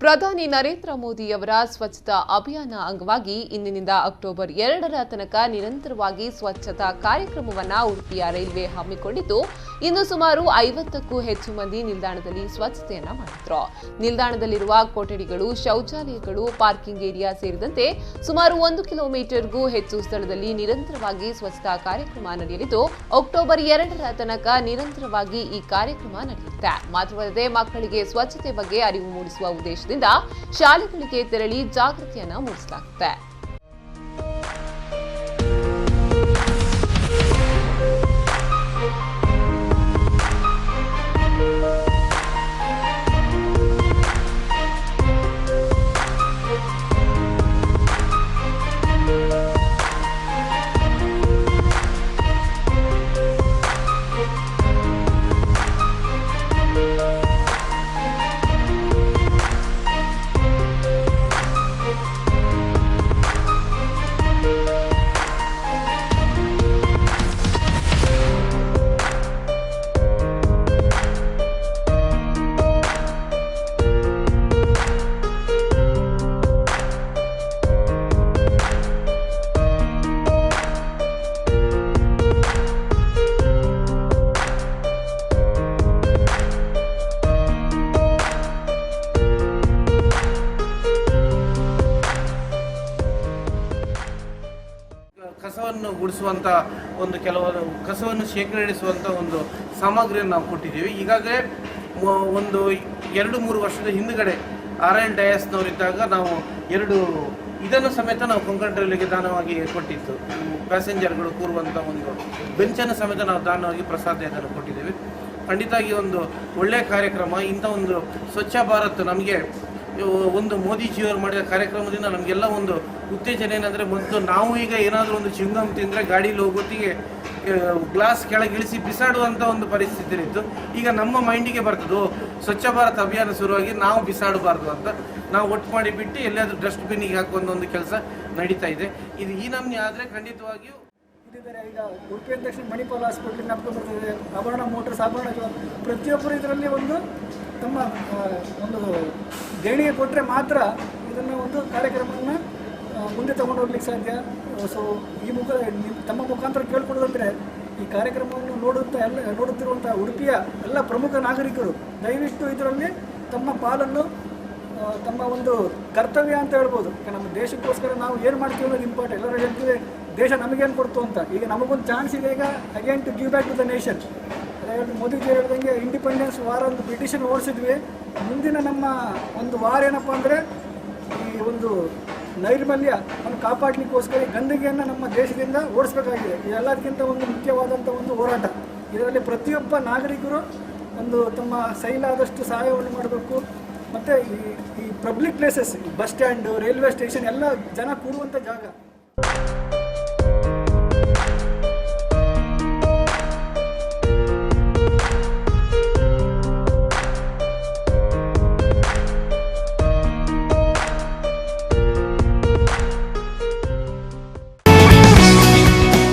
ಪ್ರಧಾನಿ ನರೇಂದ್ರ ಮೋದಿಯವರ ಸ್ವಚ್ಛತಾ ಅಭಿಯಾನ ಅಂಗವಾಗಿ ಇಂದಿನಿಂದ ಅಕ್ಟೋಬರ್ 2ರ ತನಕ ನಿರಂತರವಾಗಿ ಸ್ವಚ್ಛತಾ ಕಾರ್ಯಕ್ರಮವನ್ನು ಉಡುಪಿಯ ರೈಲ್ವೆ ಹಮ್ಮಿಕೊಂಡಿದ್ದು, ಇನ್ನು ಸುಮಾರು 50ಕ್ಕೂ ಹೆಚ್ಚು ಮಂದಿ ನಿಲ್ದಾಣದಲ್ಲಿ ಸ್ವಚ್ಛತೆಯನ್ನ ಮಾಡಿದ್ರು. ನಿಲ್ದಾಣದಲ್ಲಿರುವ ಕೊಠಡಿಗಳು, ಶೌಚಾಲಯಗಳು, ಪಾರ್ಕಿಂಗ್ ಏರಿಯಾ ಸೇರಿದಂತೆ ಸುಮಾರು 1 ಕಿಲೋಮೀಟರ್ಗೂ ಹೆಚ್ಚು ಸ್ಥಳದಲ್ಲಿ ನಿರಂತರವಾಗಿ ಸ್ವಚ್ಛತಾ ಕಾರ್ಯಕ್ರಮ ನಡೆಯಲಿದ್ದು, ಅಕ್ಟೋಬರ್ 2ರ ತನಕ ನಿರಂತರವಾಗಿ ಈ ಕಾರ್ಯಕ್ರಮ ನಡೆಯುತ್ತೆ. ಮಾತ್ರವಲ್ಲದೆ ಮಕ್ಕಳಿಗೆ ಸ್ವಚ್ಛತೆ ಬಗ್ಗೆ ಅರಿವು ಮೂಡಿಸುವ ಉದ್ದೇಶದಿಂದ ಶಾಲೆಗಳಿಗೆ ತೆರಳಿ ಜಾಗೃತಿಯನ್ನ ಮೂಡಿಸಲಾಗುತ್ತೆ. ಕಸವನ್ನು ಗುಡಿಸುವಂಥ ಕೆಲವರು ಕಸವನ್ನು ಶೇಖರಿಸುವಂಥ ಸಾಮಗ್ರಿಯನ್ನು ನಾವು ಕೊಟ್ಟಿದ್ದೀವಿ. ಈಗಾಗಲೇ ಒಂದು 2-3 ವರ್ಷದ ಹಿಂದುಗಡೆ RL ಡಯಾಸ್ನವರಿದ್ದಾಗ ನಾವು ಇದನ್ನು ಸಮೇತ ನಾವು ಕೊಂಕಣ ರೈಲ್ವೆಗೆ ದಾನವಾಗಿ ಕೊಟ್ಟಿತ್ತು. ಪ್ಯಾಸೆಂಜರ್ಗಳು ಕೂರುವಂಥ ಬೆಂಚನ್ನು ಸಮೇತ ನಾವು ದಾನವಾಗಿ ಪ್ರಸಾದವನ್ನು ಕೊಟ್ಟಿದ್ದೇವೆ. ಖಂಡಿತವಾಗಿ ಒಳ್ಳೆಯ ಕಾರ್ಯಕ್ರಮ. ಇಂಥ ಸ್ವಚ್ಛ ಭಾರತ್ ನಮಗೆ ಮೋದಿಜಿಯವರು ಮಾಡಿದ ಕಾರ್ಯಕ್ರಮದಿಂದ ನಮಗೆಲ್ಲ ಉತ್ತೇಜನ ಏನಂದರೆ, ಮೊದಲು ನಾವು ಈಗ ಏನಾದರೂ ಚಿಂಗಮ್ ತಿಂದರೆ ಗಾಡೀಲಿ ಹೋಗೋತ್ತಿಗೆ ಗ್ಲಾಸ್ ಕೆಳಗಿಳಿಸಿ ಬಿಸಾಡುವಂಥ ಪರಿಸ್ಥಿತಿ ಇತ್ತು. ಈಗ ನಮ್ಮ ಮೈಂಡಿಗೆ ಬರ್ತದೆ, ಸ್ವಚ್ಛ ಭಾರತ್ ಅಭಿಯಾನ ಶುರುವಾಗಿ ನಾವು ಬಿಸಾಡಬಾರ್ದು ಅಂತ ನಾವು ಒಟ್ಟು ಮಾಡಿ ಬಿಟ್ಟು ಎಲ್ಲಾದರೂ ಡಸ್ಟ್ಬಿನ್ನಿಗೆ ಹಾಕುವಂಥ ಕೆಲಸ ನಡೀತಾ ಇದೆ. ಇದು ಈ ನಮ್ನಿ ಆದರೆ ಖಂಡಿತವಾಗಿಯೂ ಇದ್ದಾರೆ. ಈಗ ಉಡುಪಿ ಅಂದ ತಕ್ಷಣ ಮಣಿಪಾಲ್ ಹಾಸ್ಪಿಟ್ಲಿಗೆ ನಡ್ಕೊಂಡು ಬರ್ತದೆ. ಆಭರಣ ಮೋಟರ್ಸ್, ಆಭರಣ ಪ್ರತಿಯೊಬ್ಬರು ಇದರಲ್ಲಿ ತಮ್ಮ ದೇಣಿಗೆ ಕೊಟ್ಟರೆ ಮಾತ್ರ ಇದನ್ನು ಕಾರ್ಯಕ್ರಮವನ್ನು ಮುಂದೆ ತಗೊಂಡು ಹೋಗ್ಲಿಕ್ಕೆ ಸಾಧ್ಯ. ಸೊ ಈ ತಮ್ಮ ಮುಖಾಂತರ ಕೇಳ್ಕೊಡೋದಂದರೆ, ಈ ಕಾರ್ಯಕ್ರಮವನ್ನು ನೋಡುತ್ತಿರುವಂಥ ಉಡುಪಿಯ ಎಲ್ಲ ಪ್ರಮುಖ ನಾಗರಿಕರು ದಯವಿಟ್ಟು ಇದರಲ್ಲಿ ತಮ್ಮ ಪಾಲನ್ನು, ತಮ್ಮ ಕರ್ತವ್ಯ ಅಂತ ಹೇಳ್ಬೋದು. ನಮ್ಮ ದೇಶಕ್ಕೋಸ್ಕರ ನಾವು ಏನು ಮಾಡ್ತೀವಿ ಅನ್ನೋದು ಇಂಪಾರ್ಟೆಂಟ್. ಎಲ್ಲರೂ ಹೇಳ್ತೀವಿ ದೇಶ ನಮಗೇನು ಕೊಡ್ತು ಅಂತ. ಈಗ ನಮಗೊಂದು ಚಾನ್ಸ್ ಇದೆ ಈಗ again to give back to the nation. Modiji ಹೇಳ್ದಂಗೆ ಇಂಡಿಪೆಂಡೆನ್ಸ್ ವಾರ್ ಬ್ರಿಟಿಷನ್ ಓಡಿಸಿದ್ವಿ. ಮುಂದಿನ ನಮ್ಮ ವಾರ ಏನಪ್ಪ ಅಂದರೆ, ಈ ನೈರ್ಮಲ್ಯವನ್ನು ಕಾಪಾಡಲಿಕ್ಕೋಸ್ಕರ ಗಂದಗಿಯನ್ನು ನಮ್ಮ ದೇಶದಿಂದ ಓಡಿಸ್ಬೇಕಾಗಿದೆ. ಇದೆಲ್ಲದಕ್ಕಿಂತ ಮುಖ್ಯವಾದಂಥ ಹೋರಾಟ. ಇದರಲ್ಲಿ ಪ್ರತಿಯೊಬ್ಬ ನಾಗರಿಕರು ತಮ್ಮ ಕೈಲಾದಷ್ಟು ಸಹಾಯವನ್ನು ಮಾಡಬೇಕು. ಮತ್ತು ಈ public places, bus stand, railway station ಎಲ್ಲ ಜನ ಕೂಡುವಂಥ ಜಾಗ.